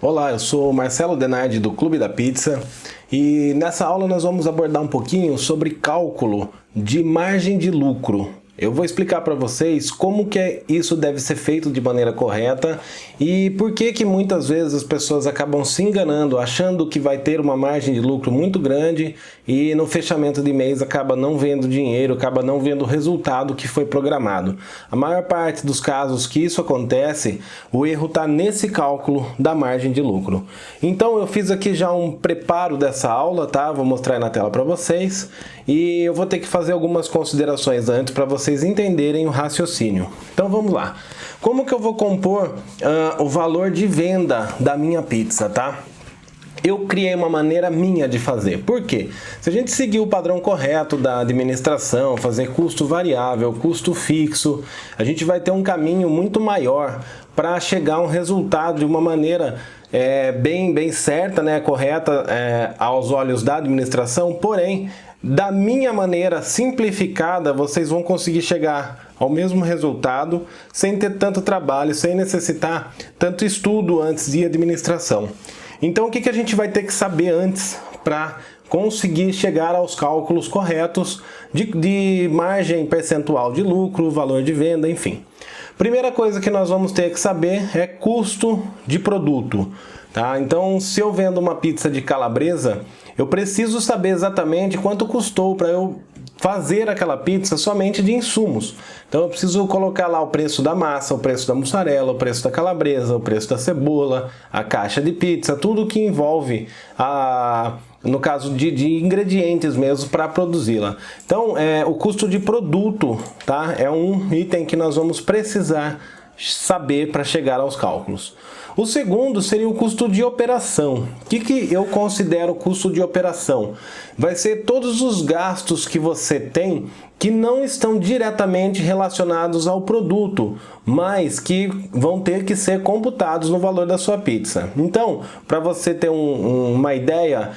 Olá, eu sou Marcelo Denardi do Clube da Pizza e nessa aula nós vamos abordar um pouquinho sobre cálculo de margem de lucro. Eu vou explicar para vocês como que isso deve ser feito de maneira correta e por que muitas vezes as pessoas acabam se enganando, achando que vai ter uma margem de lucro muito grande e no fechamento de mês acaba não vendo dinheiro, acaba não vendo o resultado que foi programado. A maior parte dos casos que isso acontece, o erro está nesse cálculo da margem de lucro. Então eu fiz aqui já um preparo dessa aula, tá? Vou mostrar aí na tela para vocês e eu vou ter que fazer algumas considerações antes para vocês entenderem o raciocínio. Então vamos lá. Como que eu vou compor o valor de venda da minha pizza, tá? Eu criei uma maneira minha de fazer. Por quê? Se a gente seguir o padrão correto da administração, fazer custo variável, custo fixo, a gente vai ter um caminho muito maior para chegar a um resultado de uma maneira bem certa, né, correta aos olhos da administração, porém, da minha maneira simplificada, vocês vão conseguir chegar ao mesmo resultado sem ter tanto trabalho, sem necessitar tanto estudo antes de administração. Então, o que a gente vai ter que saber antes para conseguir chegar aos cálculos corretos de margem percentual de lucro, valor de venda, enfim. Primeira coisa que nós vamos ter que saber é custo de produto. Tá? Então, se eu vendo uma pizza de calabresa, eu preciso saber exatamente quanto custou para eu fazer aquela pizza somente de insumos. Então eu preciso colocar lá o preço da massa, o preço da mussarela, o preço da calabresa, o preço da cebola, a caixa de pizza, tudo que envolve no caso de ingredientes mesmo para produzi-la. Então o custo de produto, tá? É um item que nós vamos precisar saber para chegar aos cálculos. O segundo seria o custo de operação. O que eu considero custo de operação? Vai ser todos os gastos que você tem que não estão diretamente relacionados ao produto, mas que vão ter que ser computados no valor da sua pizza. Então, para você ter uma ideia,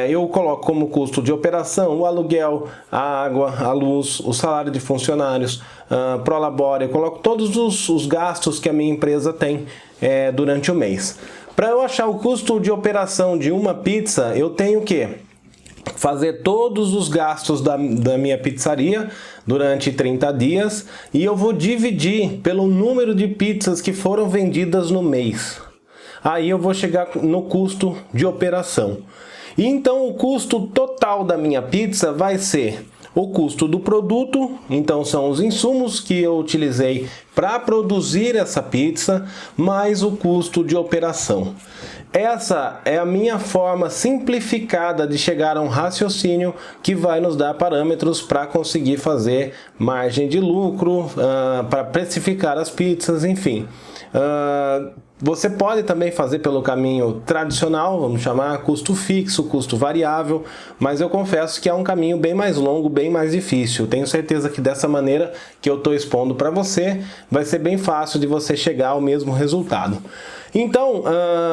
eu coloco como custo de operação o aluguel, a água, a luz, o salário de funcionários, prolabore, eu coloco todos os gastos que a minha empresa tem durante o mês. Para eu achar o custo de operação de uma pizza, eu tenho que fazer todos os gastos da minha pizzaria durante 30 dias e eu vou dividir pelo número de pizzas que foram vendidas no mês. Aí eu vou chegar no custo de operação. E então o custo total da minha pizza vai ser o custo do produto, então são os insumos que eu utilizei para produzir essa pizza, mais o custo de operação. Essa é a minha forma simplificada de chegar a um raciocínio que vai nos dar parâmetros para conseguir fazer margem de lucro, para precificar as pizzas, enfim. Você pode também fazer pelo caminho tradicional, vamos chamar custo fixo, custo variável, mas eu confesso que é um caminho bem mais longo, bem mais difícil. Tenho certeza que dessa maneira que eu estou expondo para você, vai ser bem fácil de você chegar ao mesmo resultado. Então,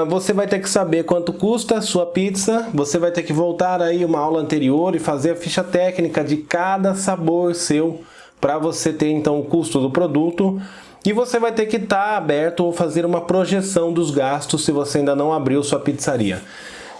você vai ter que saber quanto custa a sua pizza, você vai ter que voltar aí uma aula anterior e fazer a ficha técnica de cada sabor seu, para você ter então o custo do produto. E você vai ter que estar aberto ou fazer uma projeção dos gastos se você ainda não abriu sua pizzaria.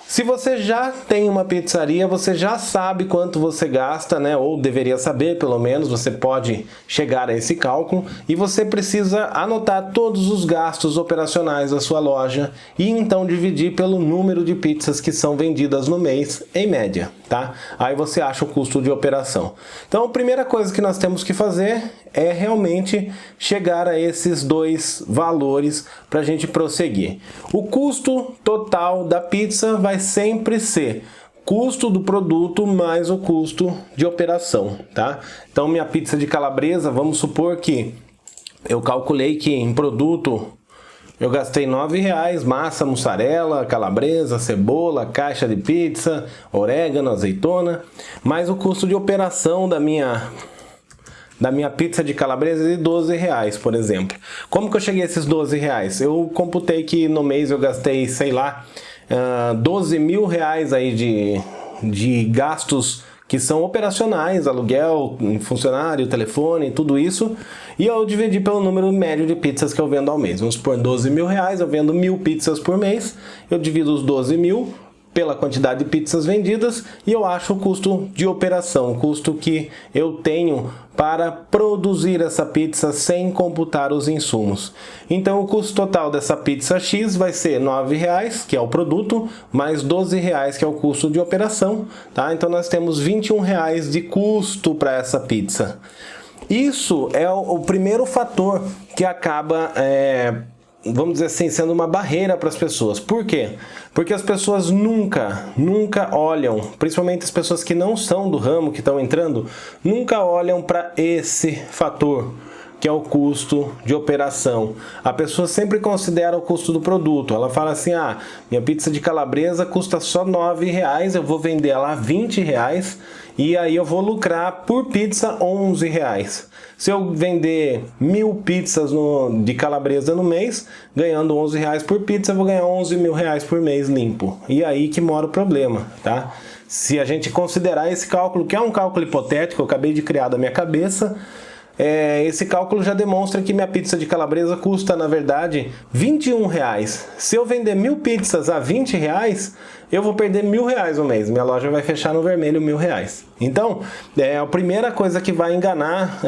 Se você já tem uma pizzaria, você já sabe quanto você gasta, né? Ou deveria saber, pelo menos, você pode chegar a esse cálculo. E você precisa anotar todos os gastos operacionais da sua loja e então dividir pelo número de pizzas que são vendidas no mês, em média, tá? Aí você acha o custo de operação. Então, a primeira coisa que nós temos que fazer é realmente chegar a esses dois valores para a gente prosseguir. O custo total da pizza vai sempre ser custo do produto mais o custo de operação, tá? Então, minha pizza de calabresa, vamos supor que eu calculei que em produto eu gastei R$9, massa, mussarela, calabresa, cebola, caixa de pizza, orégano, azeitona, mais o custo de operação da minha pizza de calabresa de R$12, por exemplo. Como que eu cheguei a esses R$12? Eu computei que no mês eu gastei, sei lá, R$12.000 aí de gastos que são operacionais, aluguel, funcionário, telefone, tudo isso, e eu dividi pelo número médio de pizzas que eu vendo ao mês. Vamos supor, 12 mil reais, eu vendo 1.000 pizzas por mês, eu divido os 12 mil pela quantidade de pizzas vendidas e eu acho o custo de operação, o custo que eu tenho para produzir essa pizza sem computar os insumos. Então o custo total dessa pizza X vai ser R$ 9,00, que é o produto, mais R$ 12,00, que é o custo de operação, tá? Então nós temos R$ 21,00 de custo para essa pizza. Isso é o primeiro fator que acaba vamos dizer assim, sendo uma barreira para as pessoas. Por quê? Porque as pessoas nunca olham, principalmente as pessoas que não são do ramo, que estão entrando, nunca olham para esse fator, que é o custo de operação. A pessoa sempre considera o custo do produto. Ela fala assim, minha pizza de calabresa custa só R$ 9,00, eu vou vender ela a R$ 20,00 e aí eu vou lucrar por pizza R$ 11,00. Se eu vender 1.000 pizzas de calabresa no mês, ganhando R$ 11,00 por pizza, eu vou ganhar R$ 11.000 por mês limpo. E aí que mora o problema, tá? Se a gente considerar esse cálculo, que é um cálculo hipotético, eu acabei de criar da minha cabeça, esse cálculo já demonstra que minha pizza de calabresa custa, na verdade, R$ 21,00. Se eu vender 1.000 pizzas a R$ 20,00, eu vou perder R$ 1.000 no mês. Minha loja vai fechar no vermelho R$ 1.000. Então, a primeira coisa que vai enganar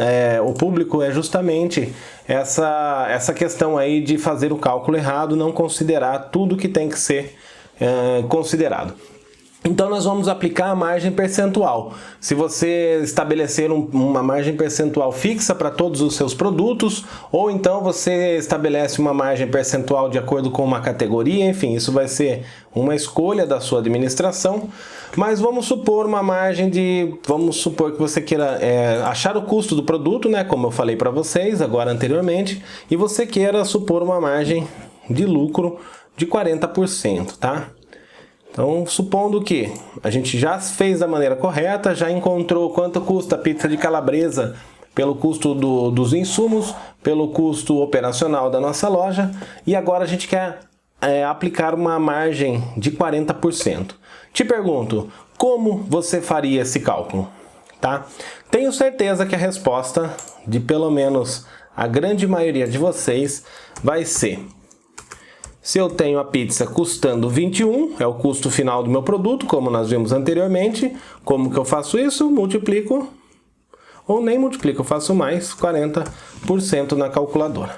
o público é justamente essa questão aí de fazer o cálculo errado, não considerar tudo que tem que ser considerado. Então nós vamos aplicar a margem percentual. Se você estabelecer uma margem percentual fixa para todos os seus produtos, ou então você estabelece uma margem percentual de acordo com uma categoria, enfim, isso vai ser uma escolha da sua administração. Mas vamos supor uma margem vamos supor que você queira achar o custo do produto, né, como eu falei para vocês agora anteriormente, e você queira supor uma margem de lucro de 40%, tá? Então, supondo que a gente já fez da maneira correta, já encontrou quanto custa a pizza de calabresa pelo custo dos insumos, pelo custo operacional da nossa loja, e agora a gente quer aplicar uma margem de 40%. Te pergunto, como você faria esse cálculo? Tá? Tenho certeza que a resposta de pelo menos a grande maioria de vocês vai ser: se eu tenho a pizza custando 21, é o custo final do meu produto, como nós vimos anteriormente, como que eu faço isso? Multiplico, ou nem multiplico, eu faço mais 40% na calculadora.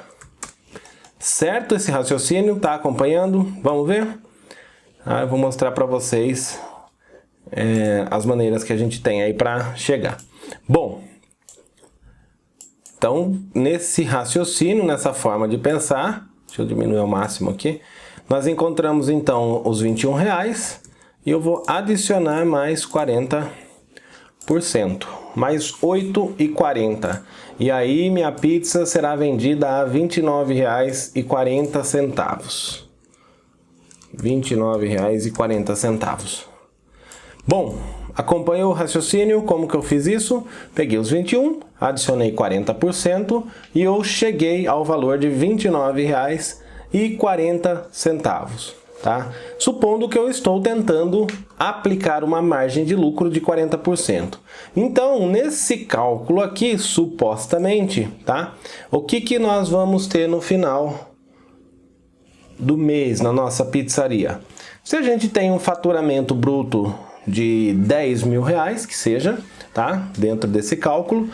Certo esse raciocínio? Tá acompanhando? Vamos ver? Eu vou mostrar para vocês as maneiras que a gente tem aí para chegar. Bom, então nesse raciocínio, nessa forma de pensar, deixa eu diminuir ao máximo aqui. Nós encontramos então os R$ 21,00 e eu vou adicionar mais 40%, mais R$ 8,40. E aí minha pizza será vendida a R$ 29,40. R$ 29,40. Bom, acompanhou o raciocínio, como que eu fiz isso? Peguei os 21, adicionei 40% e eu cheguei ao valor de R$ 29,40, tá? Supondo que eu estou tentando aplicar uma margem de lucro de 40%. Então, nesse cálculo aqui, supostamente, tá? O que nós vamos ter no final do mês na nossa pizzaria? Se a gente tem um faturamento bruto de R$10.000, que seja, tá? Dentro desse cálculo,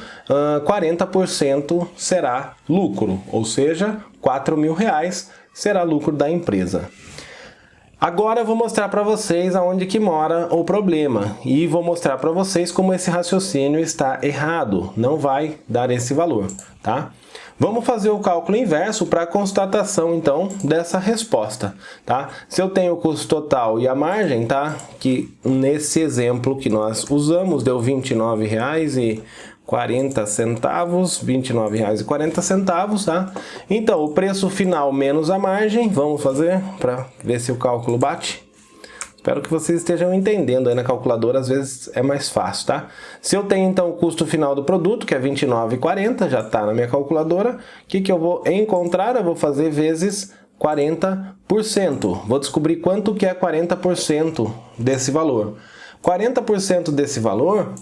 40% será lucro, ou seja, R$4.000 será lucro da empresa. Agora eu vou mostrar para vocês aonde que mora o problema e vou mostrar para vocês como esse raciocínio está errado, não vai dar esse valor, tá? Vamos fazer o cálculo inverso para a constatação, então, dessa resposta, tá? Se eu tenho o custo total e a margem, tá? Que nesse exemplo que nós usamos deu R$ 29,40, R$ 29,40, tá? Então, o preço final menos a margem, vamos fazer para ver se o cálculo bate. Espero que vocês estejam entendendo aí na calculadora, às vezes é mais fácil, tá? Se eu tenho então o custo final do produto, que é R$ 29,40, já está na minha calculadora, o que eu vou encontrar? Eu vou fazer vezes 40%. Vou descobrir quanto que é 40% desse valor. 40% desse valor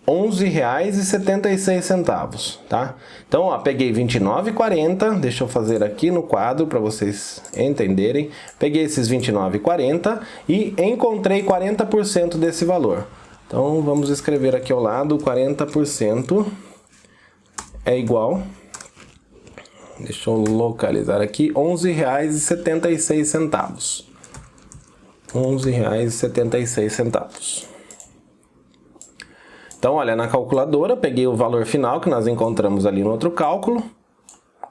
11,76, tá? Então, ó, peguei R$29,40, deixa eu fazer aqui no quadro para vocês entenderem. Peguei esses R$29,40 e encontrei 40% desse valor. Então, vamos escrever aqui ao lado, 40% é igual, deixa eu localizar aqui, R$11,76. R$11,76. Então, olha, na calculadora, peguei o valor final que nós encontramos ali no outro cálculo,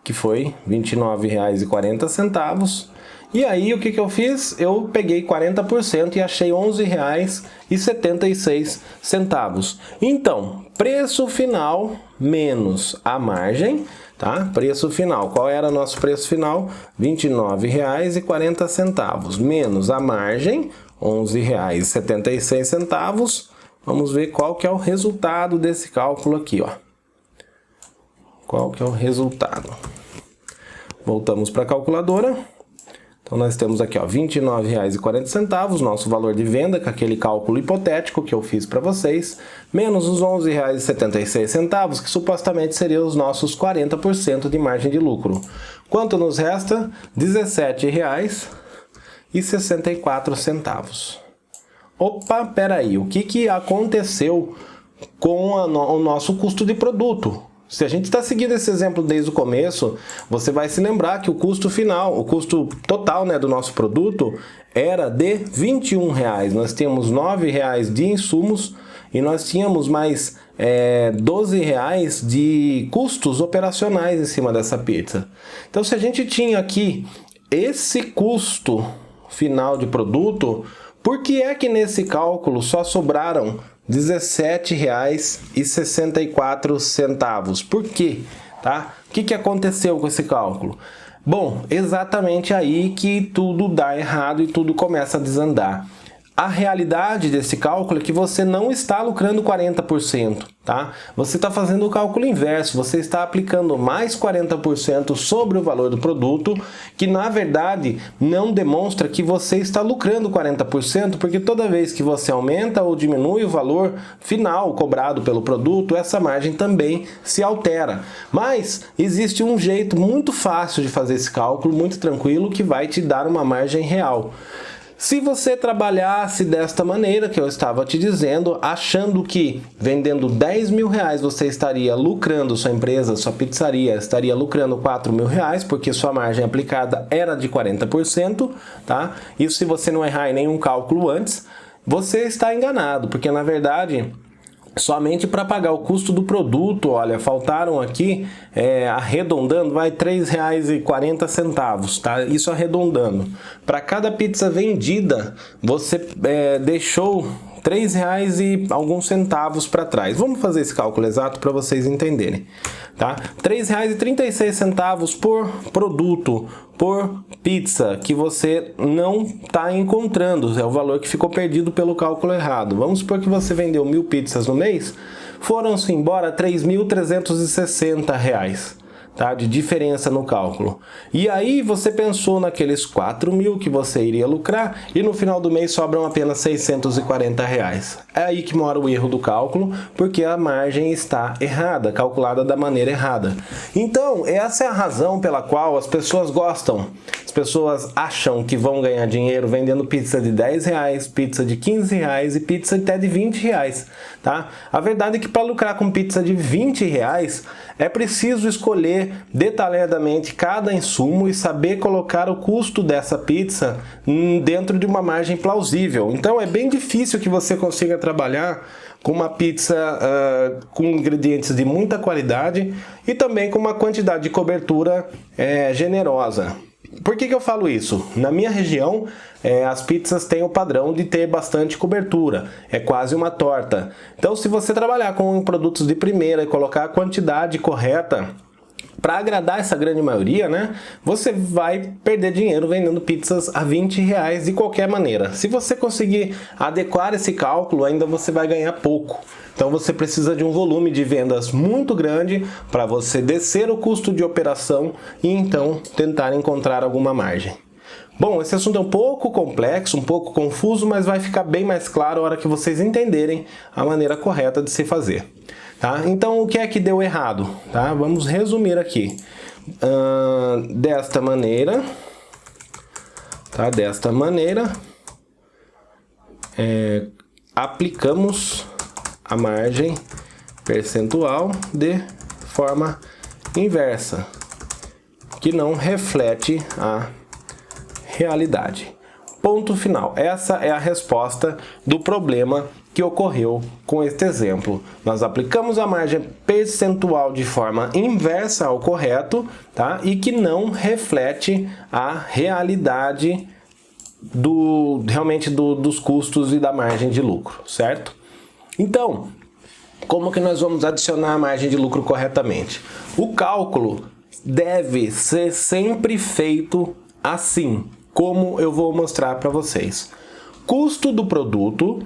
que foi R$29,40. E aí, o que eu fiz? Eu peguei 40% e achei R$11,76. Então, preço final menos a margem, tá? Preço final. Qual era o nosso preço final? R$29,40 menos a margem, R$11,76. Vamos ver qual que é o resultado desse cálculo aqui, ó. Qual que é o resultado? Voltamos para a calculadora. Então, nós temos aqui, ó, R$29,40, nosso valor de venda, com aquele cálculo hipotético que eu fiz para vocês, menos os R$11,76, que supostamente seriam os nossos 40% de margem de lucro. Quanto nos resta? R$17,64. Opa, peraí, o que aconteceu com o nosso custo de produto? Se a gente está seguindo esse exemplo desde o começo, você vai se lembrar que o custo final, o custo total, né, do nosso produto era de R$21. Nós tínhamos R$9 de insumos e nós tínhamos mais R$12 de custos operacionais em cima dessa pizza. Então, se a gente tinha aqui esse custo final de produto, por que é que nesse cálculo só sobraram R$17,64? Por quê? Tá? O que aconteceu com esse cálculo? Bom, exatamente aí que tudo dá errado e tudo começa a desandar. A realidade desse cálculo é que você não está lucrando 40%, tá? Você está fazendo o cálculo inverso, você está aplicando mais 40% sobre o valor do produto, que na verdade não demonstra que você está lucrando 40%, porque toda vez que você aumenta ou diminui o valor final cobrado pelo produto, essa margem também se altera. Mas existe um jeito muito fácil de fazer esse cálculo, muito tranquilo, que vai te dar uma margem real. Se você trabalhasse desta maneira que eu estava te dizendo, achando que vendendo R$10.000 você estaria lucrando, sua empresa, sua pizzaria estaria lucrando R$4.000, porque sua margem aplicada era de 40%, tá? Isso se você não errar em nenhum cálculo antes, você está enganado, porque na verdade, somente para pagar o custo do produto, olha, faltaram aqui, arredondando, vai R$3,40, tá? Isso arredondando. Para cada pizza vendida, você deixou R$3 e alguns centavos para trás. Vamos fazer esse cálculo exato para vocês entenderem, tá? R$3,36 por produto, por pizza, que você não está encontrando, é o valor que ficou perdido pelo cálculo errado. Vamos supor que você vendeu 1.000 pizzas no mês, foram-se embora R$3.360, tá? De diferença no cálculo. E aí você pensou naqueles 4.000 que você iria lucrar e no final do mês sobram apenas R$640. É aí que mora o erro do cálculo, porque a margem está errada, calculada da maneira errada. Então, essa é a razão pela qual as pessoas gostam. As pessoas acham que vão ganhar dinheiro vendendo pizza de R$10, pizza de R$15 e pizza até de R$20, tá? A verdade é que para lucrar com pizza de R$20 é preciso escolher detalhadamente cada insumo e saber colocar o custo dessa pizza dentro de uma margem plausível. Então é bem difícil que você consiga trabalhar com uma pizza com ingredientes de muita qualidade e também com uma quantidade de cobertura generosa. Por que eu falo isso? Na minha região, as pizzas têm o padrão de ter bastante cobertura, é quase uma torta. Então, se você trabalhar com produtos de primeira e colocar a quantidade correta para agradar essa grande maioria, né, você vai perder dinheiro vendendo pizzas a R$20 de qualquer maneira. Se você conseguir adequar esse cálculo, ainda você vai ganhar pouco. Então você precisa de um volume de vendas muito grande para você descer o custo de operação e então tentar encontrar alguma margem. Bom, esse assunto é um pouco complexo, um pouco confuso, mas vai ficar bem mais claro a hora que vocês entenderem a maneira correta de se fazer. Tá? Então, o que é que deu errado? Tá? Vamos resumir aqui. Desta maneira, tá? Desta maneira, aplicamos a margem percentual de forma inversa, que não reflete a realidade. Ponto final. Essa é a resposta do problema que ocorreu com este exemplo. Nós aplicamos a margem percentual de forma inversa ao correto, tá? E que não reflete a realidade realmente dos custos e da margem de lucro, certo? Então, como que nós vamos adicionar a margem de lucro corretamente? O cálculo deve ser sempre feito assim, como eu vou mostrar para vocês. Custo do produto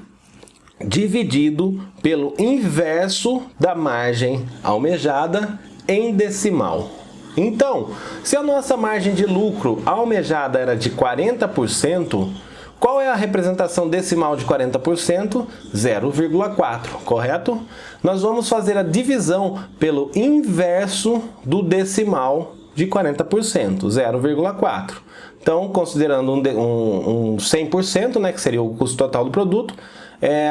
dividido pelo inverso da margem almejada em decimal. Então, se a nossa margem de lucro almejada era de 40%, qual é a representação decimal de 40%? 0,4, correto? Nós vamos fazer a divisão pelo inverso do decimal de 40%, 0,4. Então, considerando um 100%, né, que seria o custo total do produto,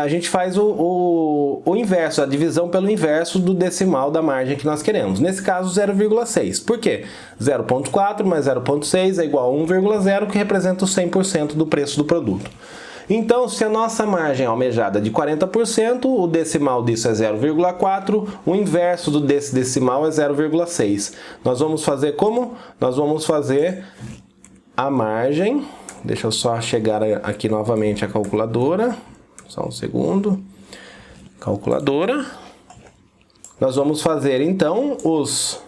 a gente faz o inverso, a divisão pelo inverso do decimal da margem que nós queremos. Nesse caso, 0,6. Por quê? 0,4 mais 0,6 é igual a 1,0, que representa o 100% do preço do produto. Então, se a nossa margem almejada é de 40%, o decimal disso é 0,4, o inverso desse decimal é 0,6. Nós vamos fazer como? Nós vamos fazer a margem, deixa eu só chegar aqui novamente a calculadora, só um segundo, calculadora. Nós vamos fazer então os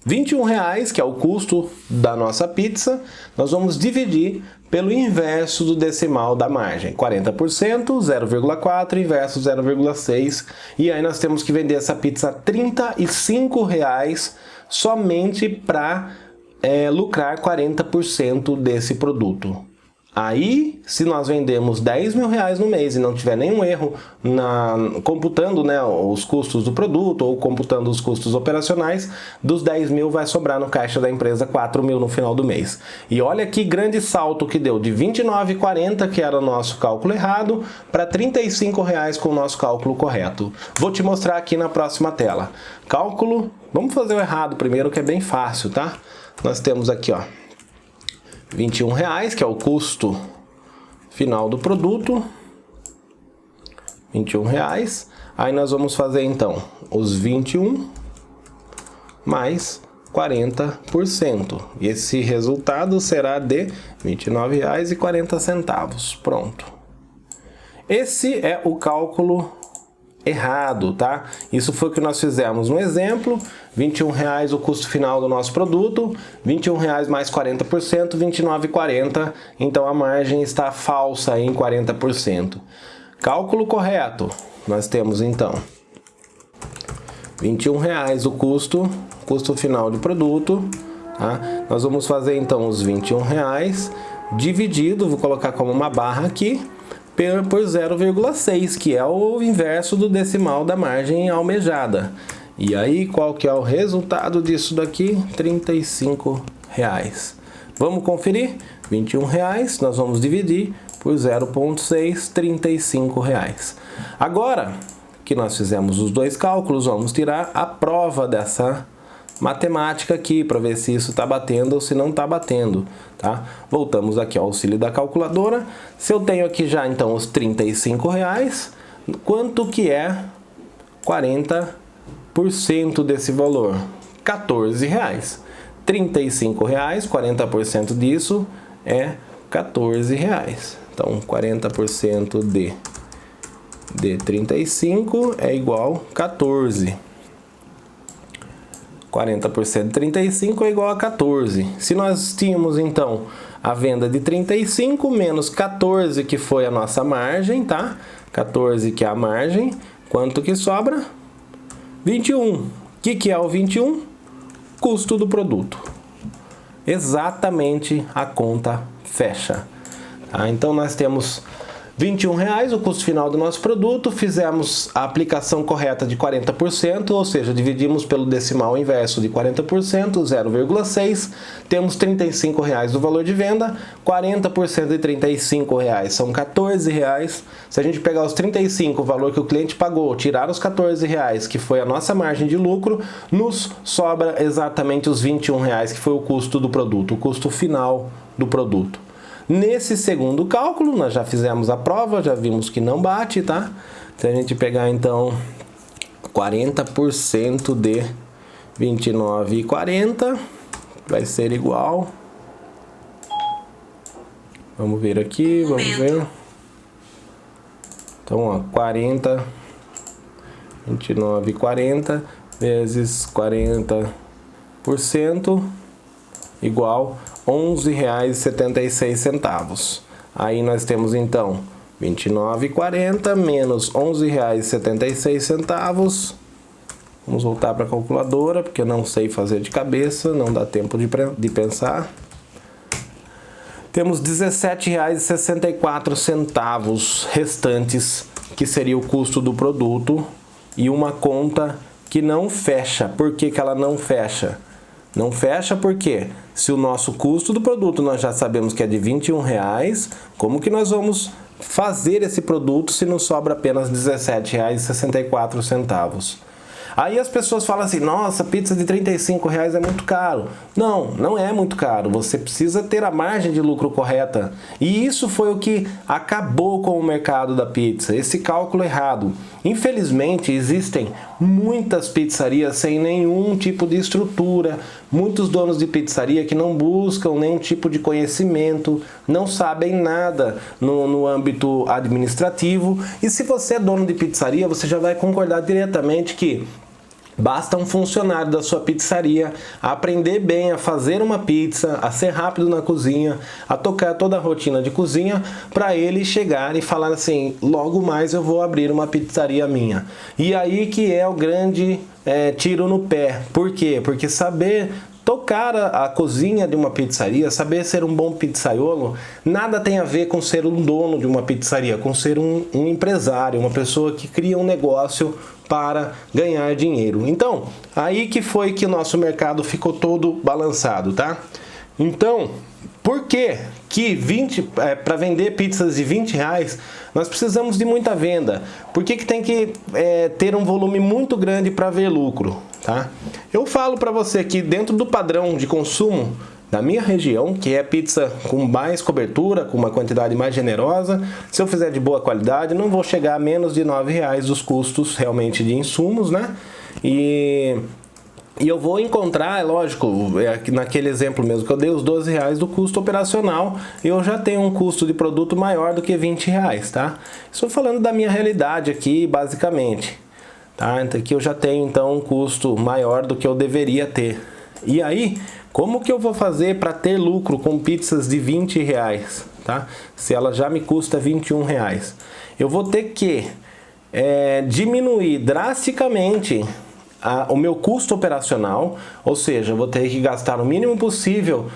R$21, que é o custo da nossa pizza, nós vamos dividir pelo inverso do decimal da margem, 40%, 0,4, inverso 0,6, e aí nós temos que vender essa pizza a R$35 somente para lucrar 40% desse produto. Aí, se nós vendemos R$10.000 no mês e não tiver nenhum erro computando, né, os custos do produto ou computando os custos operacionais, dos 10.000 vai sobrar no caixa da empresa 4.000 no final do mês. E olha que grande salto que deu, de R$29,40, que era o nosso cálculo errado, para R$35 com o nosso cálculo correto. Vou te mostrar aqui na próxima tela. Cálculo, vamos fazer o errado primeiro, que é bem fácil, tá? Nós temos aqui, ó, R$21, que é o custo final do produto, R$21. Aí nós vamos fazer então os 21 mais 40%. E esse resultado será de R$29,40. Pronto. Esse é o cálculo errado, tá? Isso foi o que nós fizemos no exemplo, R$21 o custo final do nosso produto, R$21 mais 40%, R$29,40, então a margem está falsa em 40%. Cálculo correto, nós temos então R$21 o custo final do produto, tá? Nós vamos fazer então os R$21 dividido, vou colocar como uma barra aqui, por 0,6, que é o inverso do decimal da margem almejada. E aí, qual que é o resultado disso daqui? R$35. Vamos conferir? R$21, nós vamos dividir por 0,6, R$35. Agora que nós fizemos os dois cálculos, vamos tirar a prova dessa matemática aqui, para ver se isso está batendo ou se não está batendo, tá? Voltamos aqui ao auxílio da calculadora. Se eu tenho aqui já então os R$35, quanto que é 40% desse valor? R$14. R$35, 40% disso é R$14. Então, 40% de 35 é igual a 14. 40% de 35 é igual a 14. Se nós tínhamos, então, a venda de 35 menos 14, que foi a nossa margem, tá? 14, que é a margem. Quanto que sobra? 21. O que é o 21? Custo do produto. Exatamente a conta fecha. Tá? Então nós temos R$21 o custo final do nosso produto, fizemos a aplicação correta de 40%, ou seja, dividimos pelo decimal inverso de 40%, 0,6, temos R$35 do valor de venda, 40% de R$35 são R$14. Se a gente pegar os 35, o valor que o cliente pagou, tirar os R$14, que foi a nossa margem de lucro, nos sobra exatamente os R$21, que foi o custo do produto, o custo final do produto. Nesse segundo cálculo, nós já fizemos a prova, já vimos que não bate, tá? Se a gente pegar, então, 40% de 29,40 vai ser igual... Vamos ver aqui, vamos ver. Então, ó, 29,40 vezes 40% igual R$11,76. Aí nós temos então R$29,40 menos R$11,76. Vamos voltar para a calculadora, porque eu não sei fazer de cabeça, não dá tempo de pensar. Temos R$17,64 restantes, que seria o custo do produto, e uma conta que não fecha. Por que que ela não fecha? Não fecha porque se o nosso custo do produto nós já sabemos que é de R$21, como que nós vamos fazer esse produto se nos sobra apenas R$17,64? Aí as pessoas falam assim, nossa, pizza de R$35 é muito caro. Não, não é muito caro. Você precisa ter a margem de lucro correta. E isso foi o que acabou com o mercado da pizza, esse cálculo errado. Infelizmente, existem muitas pizzarias sem nenhum tipo de estrutura, muitos donos de pizzaria que não buscam nenhum tipo de conhecimento, não sabem nada no âmbito administrativo. E se você é dono de pizzaria, você já vai concordar diretamente que basta um funcionário da sua pizzaria aprender bem a fazer uma pizza, a ser rápido na cozinha, a tocar toda a rotina de cozinha, para ele chegar e falar assim, logo mais eu vou abrir uma pizzaria minha. E aí que é o grande tiro no pé. Por quê? Porque saber tocar a cozinha de uma pizzaria, saber ser um bom pizzaiolo, nada tem a ver com ser um dono de uma pizzaria, com ser um empresário, uma pessoa que cria um negócio para ganhar dinheiro. Então, aí que foi que o nosso mercado ficou todo balançado, tá? Então, por que para vender pizzas de R$20 nós precisamos de muita venda? Por que tem que ter um volume muito grande para ver lucro? Tá? Eu falo para você que dentro do padrão de consumo da minha região, que é pizza com mais cobertura, com uma quantidade mais generosa, se eu fizer de boa qualidade, não vou chegar a menos de R$9 dos custos realmente de insumos, né? E eu vou encontrar, é lógico, naquele exemplo mesmo que eu dei, os R$12 do custo operacional, eu já tenho um custo de produto maior do que R$20, tá? Estou falando da minha realidade aqui, basicamente. Tá? Então aqui eu já tenho então um custo maior do que eu deveria ter. E aí, como que eu vou fazer para ter lucro com pizzas de R$20, tá? Se ela já me custa R$21? Eu vou ter que diminuir drasticamente o meu custo operacional, ou seja, eu vou ter que gastar o mínimo possível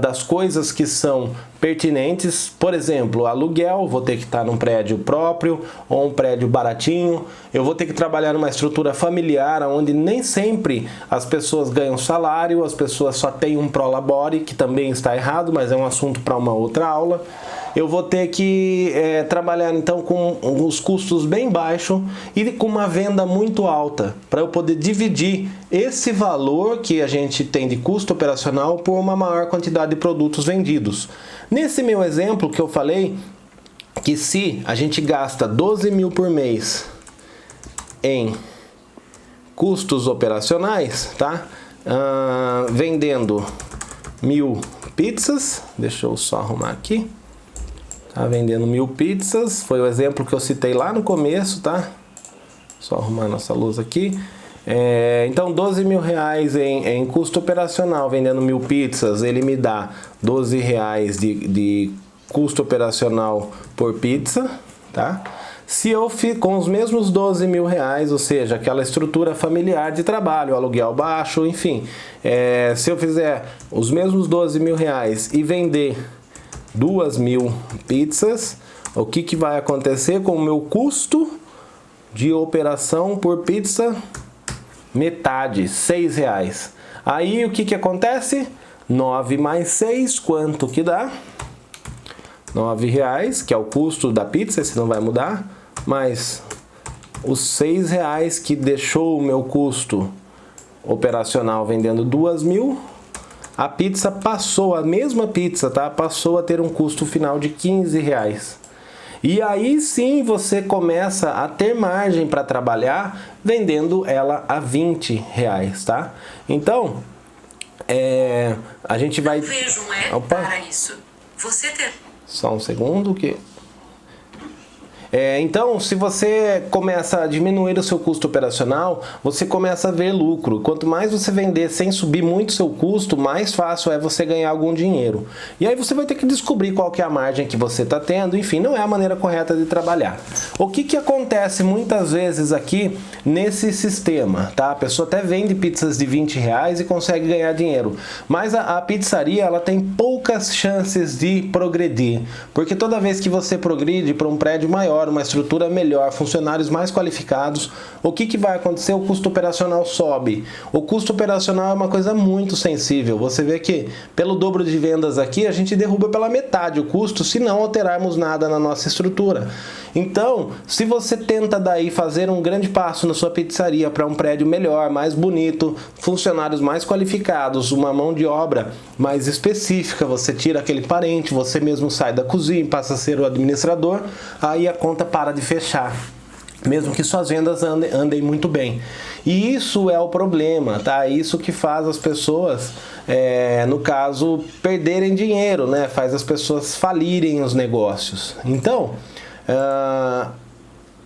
das coisas que são pertinentes. Por exemplo, aluguel, vou ter que estar num prédio próprio ou um prédio baratinho. Eu vou ter que trabalhar numa estrutura familiar, onde nem sempre as pessoas ganham salário, as pessoas só têm um prolabore, que também está errado, mas é um assunto para uma outra aula. Eu vou ter que trabalhar então com os custos bem baixos e com uma venda muito alta, para eu poder dividir esse valor que a gente tem de custo operacional por uma maior quantidade de produtos vendidos. Nesse meu exemplo que eu falei, que se a gente gasta 12 mil por mês em custos operacionais, tá? Vendendo 1000 pizzas, deixa eu só arrumar aqui. Tá vendendo 1000 pizzas, foi o exemplo que eu citei lá no começo, tá? Só arrumar nossa luz aqui. Então, R$12 mil em custo operacional, vendendo 1000 pizzas, ele me dá R$12 de custo operacional por pizza, tá? Se eu fico com os mesmos R$12 mil, ou seja, aquela estrutura familiar de trabalho, aluguel baixo, enfim, se eu fizer os mesmos R$12 mil e vender 2.000 pizzas, o que vai acontecer com o meu custo de operação por pizza? Metade, R$6. Aí o que acontece? 9 mais 6, quanto que dá? R$9, que é o custo da pizza, esse não vai mudar, mas os R$6 que deixou o meu custo operacional vendendo 2.000, a pizza passou, a mesma pizza, tá? Passou a ter um custo final de R$15. E aí sim você começa a ter margem para trabalhar vendendo ela a R$20, tá? Então, a gente vai... Não vejo um app Opa. para isso. Você ter... Só um segundo que... Então, se você começa a diminuir o seu custo operacional, você começa a ver lucro. Quanto mais você vender sem subir muito o seu custo, mais fácil é você ganhar algum dinheiro. E aí você vai ter que descobrir qual que é a margem que você está tendo. Enfim, não é a maneira correta de trabalhar. O que acontece muitas vezes aqui nesse sistema, tá? A pessoa até vende pizzas de R$20 e consegue ganhar dinheiro. Mas a pizzaria, ela tem poucas chances de progredir. Porque toda vez que você progride para um prédio maior, uma estrutura melhor, funcionários mais qualificados, o que vai acontecer? O custo operacional sobe. O custo operacional é uma coisa muito sensível. Você vê que pelo dobro de vendas aqui, a gente derruba pela metade o custo se não alterarmos nada na nossa estrutura. Então, se você tenta daí fazer um grande passo na sua pizzaria para um prédio melhor, mais bonito, funcionários mais qualificados, uma mão de obra mais específica, você tira aquele parente, você mesmo sai da cozinha e passa a ser o administrador, aí a conta para de fechar, mesmo que suas vendas andem muito bem. E isso é o problema, tá? Isso que faz as pessoas, no caso, perderem dinheiro, né? Faz as pessoas falirem os negócios. Então,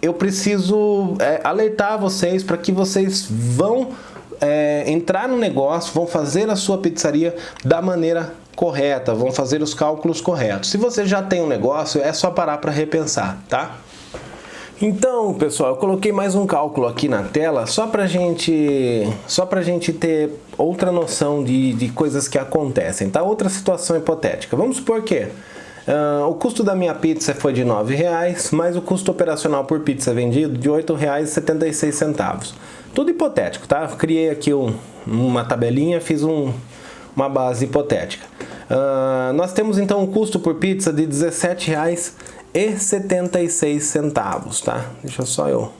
eu preciso alertar vocês para que vocês vão entrar no negócio, vão fazer a sua pizzaria da maneira correta, vão fazer os cálculos corretos. Se você já tem um negócio, é só parar para repensar, tá? Então, pessoal, eu coloquei mais um cálculo aqui na tela só pra gente ter outra noção de coisas que acontecem, tá? Outra situação hipotética. Vamos supor que o custo da minha pizza foi de R$9, mas o custo operacional por pizza vendido de R$8,76. Tudo hipotético, tá? Eu criei aqui uma tabelinha, fiz uma base hipotética. Nós temos então um custo por pizza de R$17,76, tá? Deixa só eu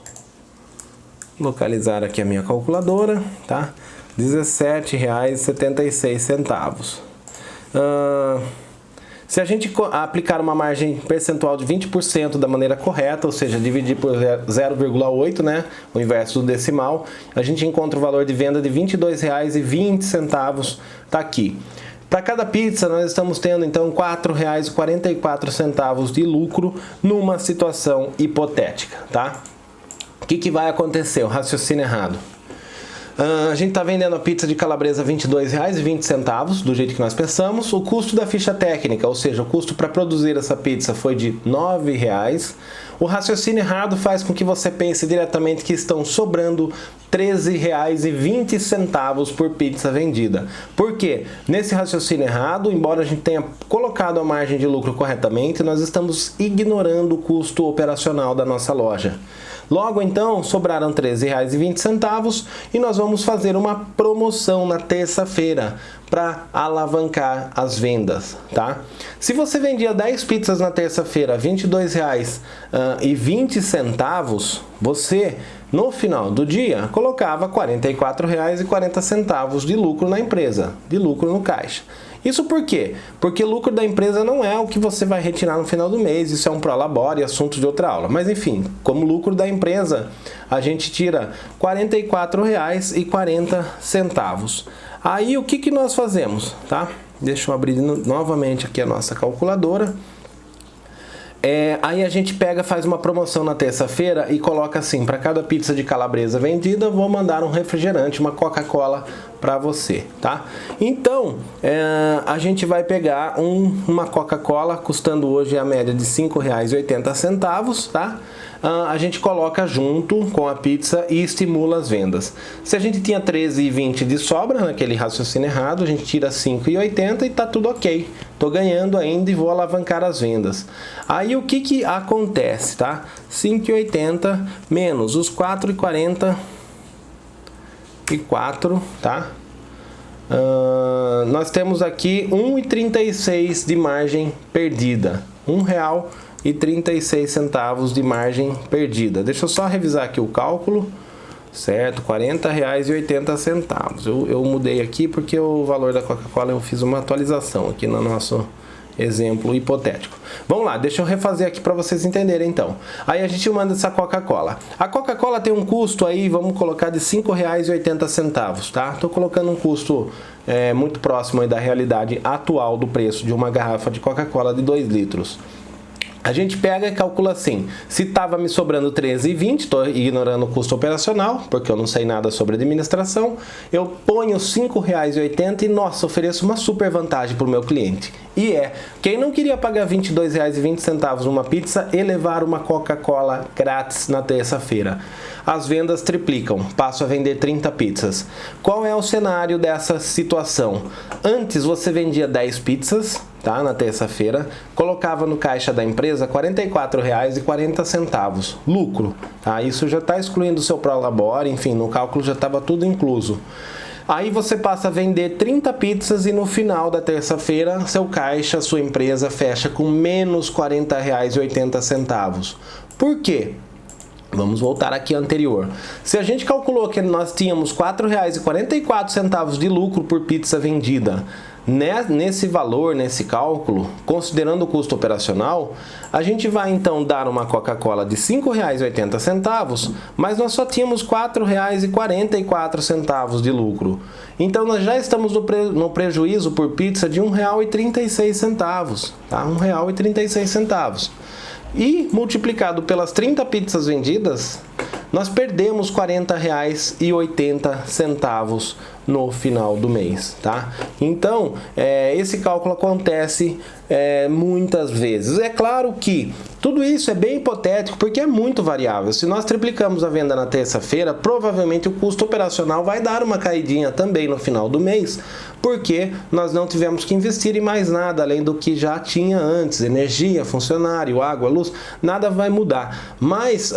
localizar aqui a minha calculadora, tá? R$17,76. Se a gente aplicar uma margem percentual de 20% da maneira correta, ou seja, dividir por 0,8, né, o inverso do decimal, a gente encontra o valor de venda de R$22,20, tá aqui. Para cada pizza, nós estamos tendo então R$4,44 de lucro numa situação hipotética, tá? O que vai acontecer? O raciocínio errado. A gente está vendendo a pizza de calabresa R$ 22,20, do jeito que nós pensamos. O custo da ficha técnica, ou seja, o custo para produzir essa pizza foi de R$ 9,00. O raciocínio errado faz com que você pense diretamente que estão sobrando R$ 13,20 por pizza vendida. Por quê? Nesse raciocínio errado, embora a gente tenha colocado a margem de lucro corretamente, nós estamos ignorando o custo operacional da nossa loja. Logo então, sobraram R$ 13,20 e nós vamos fazer uma promoção na terça-feira para alavancar as vendas, tá? Se você vendia 10 pizzas na terça-feira, R$ 22,20, você, no final do dia, colocava R$ 44,40 de lucro na empresa, de lucro no caixa. Isso por quê? Porque o lucro da empresa não é o que você vai retirar no final do mês, isso é um prolabore, assunto de outra aula. Mas enfim, como lucro da empresa, a gente tira R$ 44,40. Aí o que nós fazemos, tá? Deixa eu abrir novamente aqui a nossa calculadora. Aí a gente faz uma promoção na terça-feira e coloca assim, para cada pizza de calabresa vendida, vou mandar um refrigerante, uma Coca-Cola para você, tá? Então, a gente vai pegar uma Coca-Cola, custando hoje a média de R$ 5,80, tá? a gente coloca junto com a pizza e estimula as vendas. Se a gente tinha 13,20 de sobra naquele raciocínio errado, a gente tira 5,80 e tá tudo ok. Tô ganhando ainda e vou alavancar as vendas. Aí o que acontece, tá? 5,80 menos os 4,44, tá? Nós temos aqui 1,36 de margem perdida. R$1,36 de margem perdida. Deixa eu só revisar aqui o cálculo. Certo, R$40,80. Eu mudei aqui porque o valor da Coca-Cola eu fiz uma atualização aqui no nosso exemplo hipotético. Vamos lá, deixa eu refazer aqui para vocês entenderem então. Aí a gente manda essa Coca-Cola. A Coca-Cola tem um custo aí, vamos colocar de R$5,80, tá? Tô colocando um custo muito próximo aí da realidade atual do preço de uma garrafa de Coca-Cola de 2 litros. A gente pega e calcula assim, se estava me sobrando 13,20, estou ignorando o custo operacional, porque eu não sei nada sobre administração, eu ponho R$5,80 e, nossa, ofereço uma super vantagem para o meu cliente. E quem não queria pagar R$22,20 numa pizza e levar uma Coca-Cola grátis na terça-feira? As vendas triplicam, passo a vender 30 pizzas. Qual é o cenário dessa situação? Antes você vendia 10 pizzas, tá, na terça-feira, colocava no caixa da empresa R$44,40, lucro, tá? Isso já está excluindo o seu prolabore, enfim, no cálculo já estava tudo incluso. Aí você passa a vender 30 pizzas e no final da terça-feira, seu caixa, sua empresa fecha com menos R$40,80. Por quê? Vamos voltar aqui ao anterior. Se a gente calculou que nós tínhamos R$4,44 de lucro por pizza vendida, nesse valor, nesse cálculo, considerando o custo operacional, a gente vai então dar uma Coca-Cola de R$5,80, mas nós só tínhamos R$4,44 de lucro. Então nós já estamos no prejuízo por pizza de R$1,36, tá? R$1,36. E multiplicado pelas 30 pizzas vendidas, nós perdemos R$40,80 no final do mês, tá? Então, esse cálculo acontece muitas vezes. É claro que tudo isso é bem hipotético porque é muito variável. Se nós triplicamos a venda na terça-feira, provavelmente o custo operacional vai dar uma caidinha também no final do mês, porque nós não tivemos que investir em mais nada além do que já tinha antes, energia, funcionário, água, luz, nada vai mudar. Mas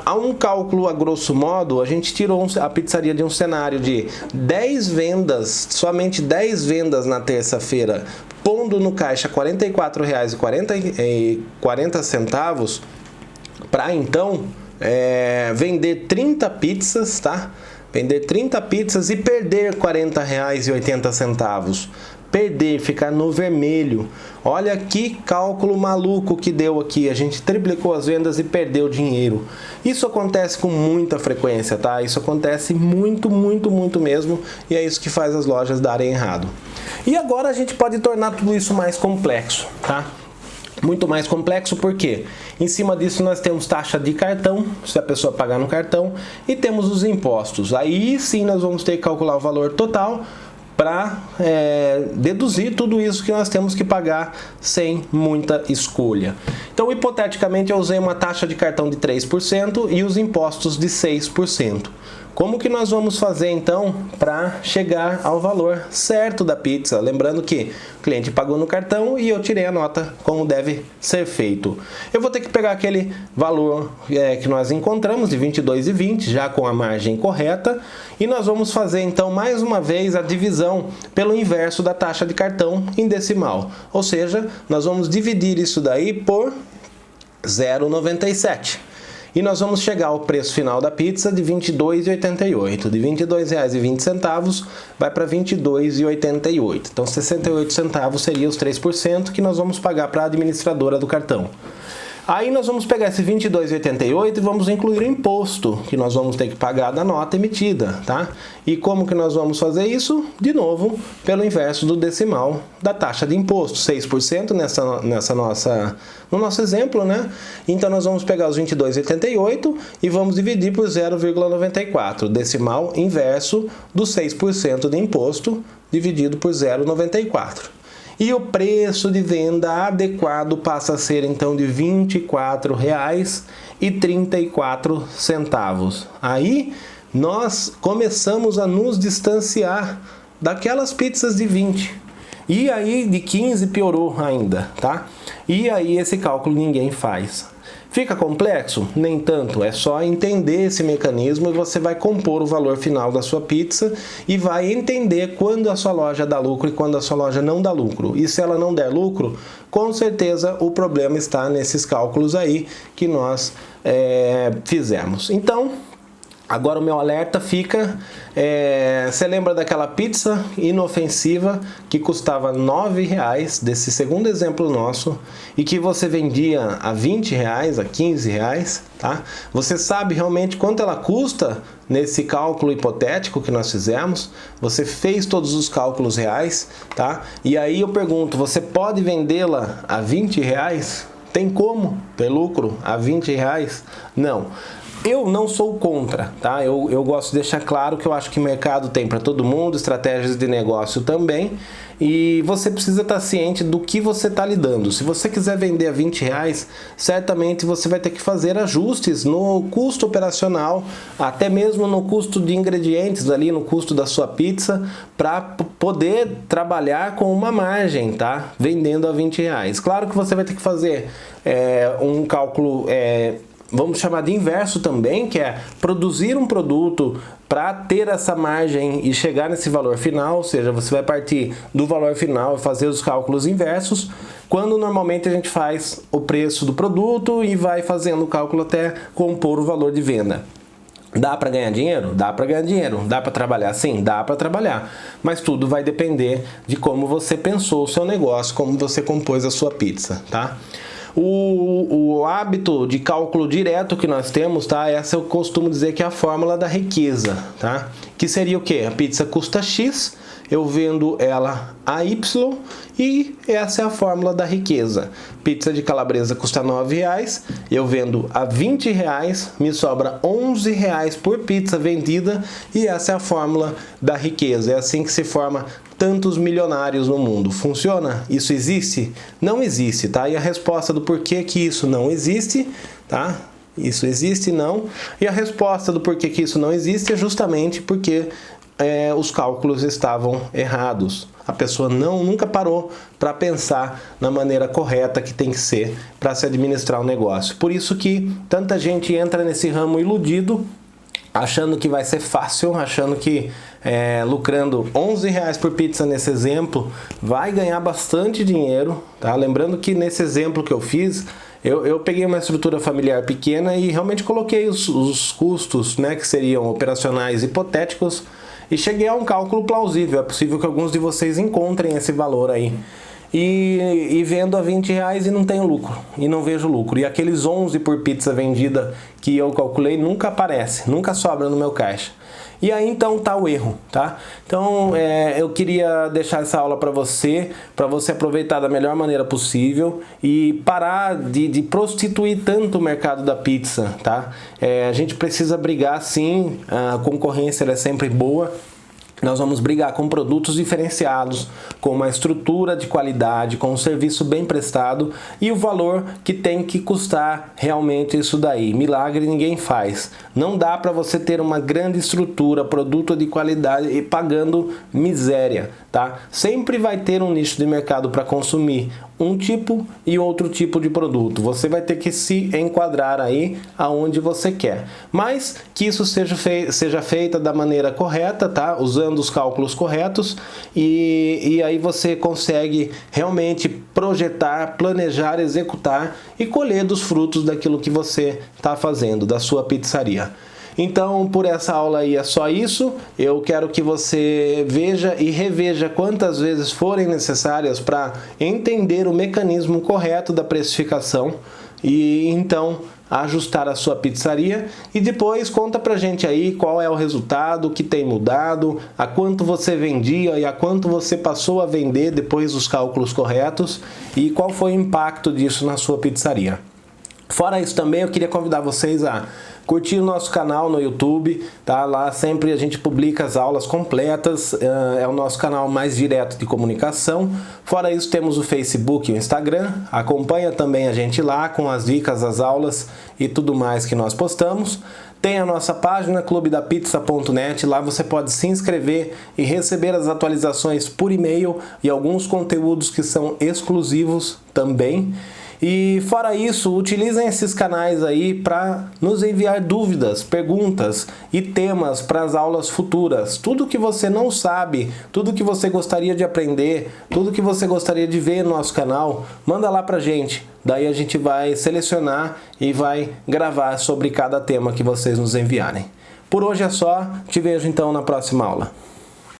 há um cálculo a grosso modo, a gente tirou a pizzaria de um cenário de 10 vendas, somente 10 vendas na terça-feira, pondo no caixa R$44,40 para então vender 30 pizzas, tá? Vender 30 pizzas e perder R$40,80. Perder, ficar no vermelho. Olha que cálculo maluco que deu aqui. A gente triplicou as vendas e perdeu dinheiro. Isso acontece com muita frequência, tá? Isso acontece muito, muito, muito mesmo. E é isso que faz as lojas darem errado. E agora a gente pode tornar tudo isso mais complexo, tá? Muito mais complexo porque em cima disso nós temos taxa de cartão, se a pessoa pagar no cartão, e temos os impostos. Aí sim nós vamos ter que calcular o valor total para deduzir tudo isso que nós temos que pagar sem muita escolha. Então, hipoteticamente, eu usei uma taxa de cartão de 3% e os impostos de 6%. Como que nós vamos fazer então para chegar ao valor certo da pizza? Lembrando que o cliente pagou no cartão e eu tirei a nota como deve ser feito. Eu vou ter que pegar aquele valor que nós encontramos de R$22,20, já com a margem correta, e nós vamos fazer então mais uma vez a divisão pelo inverso da taxa de cartão em decimal. Ou seja, nós vamos dividir isso daí por 0,97. E nós vamos chegar ao preço final da pizza de R$22,88. De R$22,20 vai para R$22,88. Então, 68 centavos seria os 3% que nós vamos pagar para a administradora do cartão. Aí nós vamos pegar esse R$22,88 e vamos incluir o imposto que nós vamos ter que pagar da nota emitida, tá? E como que nós vamos fazer isso? De novo, pelo inverso do decimal da taxa de imposto, 6% no nosso exemplo, né? Então nós vamos pegar os R$22,88 e vamos dividir por 0,94, decimal inverso do 6% de imposto dividido por 0,94. e o preço de venda adequado passa a ser então de R$ 24,34. Aí nós começamos a nos distanciar daquelas pizzas de 20. E aí de 15 piorou ainda, tá? E aí esse cálculo ninguém faz. Fica complexo? Nem tanto, é só entender esse mecanismo e você vai compor o valor final da sua pizza e vai entender quando a sua loja dá lucro e quando a sua loja não dá lucro. E se ela não der lucro, com certeza o problema está nesses cálculos aí que nós fizemos. Então, agora o meu alerta fica, você lembra daquela pizza inofensiva que custava R$ 9,00, desse segundo exemplo nosso, e que você vendia a R$ 20,00, a R$ 15,00, tá? Você sabe realmente quanto ela custa nesse cálculo hipotético que nós fizemos? Você fez todos os cálculos reais, tá? E aí eu pergunto, você pode vendê-la a R$ 20,00? Tem como ter lucro a R$ 20,00? Não. Eu não sou contra, tá? Eu gosto de deixar claro que eu acho que mercado tem para todo mundo, estratégias de negócio também, e você precisa estar ciente do que você está lidando. Se você quiser vender a R$ 20,00, certamente você vai ter que fazer ajustes no custo operacional, até mesmo no custo de ingredientes ali, no custo da sua pizza, para poder trabalhar com uma margem, tá? Vendendo a R$ 20,00. Claro que você vai ter que fazer um cálculo vamos chamar de inverso também, que é produzir um produto para ter essa margem e chegar nesse valor final, ou seja, você vai partir do valor final e fazer os cálculos inversos, quando normalmente a gente faz o preço do produto e vai fazendo o cálculo até compor o valor de venda. Dá para ganhar dinheiro? Dá para ganhar dinheiro. Dá para trabalhar? Sim, dá para trabalhar. Mas tudo vai depender de como você pensou o seu negócio, como você compôs a sua pizza, tá? O hábito de cálculo direto que nós temos, tá? Essa eu costumo dizer que é a fórmula da riqueza, tá? Que seria o quê? A pizza custa X, eu vendo ela a Y e essa é a fórmula da riqueza. Pizza de calabresa custa R$ 9,00, eu vendo a R$ 20,00, me sobra R$ 11,00 por pizza vendida e essa é a fórmula da riqueza. É assim que se forma tantos milionários no mundo. Funciona? Isso existe? Não existe, tá? E a resposta do porquê que isso não existe, tá? Isso existe, não. E a resposta do porquê que isso não existe é justamente porque os cálculos estavam errados. A pessoa nunca parou para pensar na maneira correta que tem que ser para se administrar um negócio. Por isso que tanta gente entra nesse ramo iludido, achando que vai ser fácil, achando que lucrando R$ 11,00 por pizza nesse exemplo, vai ganhar bastante dinheiro, tá? Lembrando que nesse exemplo que eu fiz, eu peguei uma estrutura familiar pequena e realmente coloquei os custos, né, que seriam operacionais hipotéticos e cheguei a um cálculo plausível. É possível que alguns de vocês encontrem esse valor aí. E vendo a R$ 20,00 e não tenho lucro, e não vejo lucro. E aqueles 11 por pizza vendida que eu calculei nunca aparece, nunca sobra no meu caixa. E aí então tá o erro, tá? Então eu queria deixar essa aula para você aproveitar da melhor maneira possível e parar de prostituir tanto o mercado da pizza, tá? A gente precisa brigar sim, a concorrência ela é sempre boa. Nós vamos brigar com produtos diferenciados, com uma estrutura de qualidade, com um serviço bem prestado e o valor que tem que custar realmente isso daí. Milagre ninguém faz. Não dá para você ter uma grande estrutura, produto de qualidade e pagando miséria, tá? Sempre vai ter um nicho de mercado para consumir um tipo e outro tipo de produto. Você vai ter que se enquadrar aí aonde você quer. Mas que isso seja feita da maneira correta, tá? Usando os cálculos corretos e aí você consegue realmente projetar, planejar, executar e colher dos frutos daquilo que você está fazendo, da sua pizzaria. Então, por essa aula aí é só isso. Eu quero que você veja e reveja quantas vezes forem necessárias para entender o mecanismo correto da precificação e então ajustar a sua pizzaria e depois conta pra gente aí qual é o resultado, o que tem mudado, a quanto você vendia e a quanto você passou a vender depois dos cálculos corretos e qual foi o impacto disso na sua pizzaria. Fora isso também eu queria convidar vocês a curtir o nosso canal no YouTube, tá? Lá sempre a gente publica as aulas completas, é o nosso canal mais direto de comunicação. Fora isso, temos o Facebook e o Instagram. Acompanha também a gente lá com as dicas, as aulas e tudo mais que nós postamos. Tem a nossa página clubedapizza.net, lá você pode se inscrever e receber as atualizações por e-mail e alguns conteúdos que são exclusivos também. E fora isso, utilizem esses canais aí para nos enviar dúvidas, perguntas e temas para as aulas futuras. Tudo que você não sabe, tudo que você gostaria de aprender, tudo que você gostaria de ver no nosso canal, manda lá pra gente. Daí a gente vai selecionar e vai gravar sobre cada tema que vocês nos enviarem. Por hoje é só, te vejo então na próxima aula.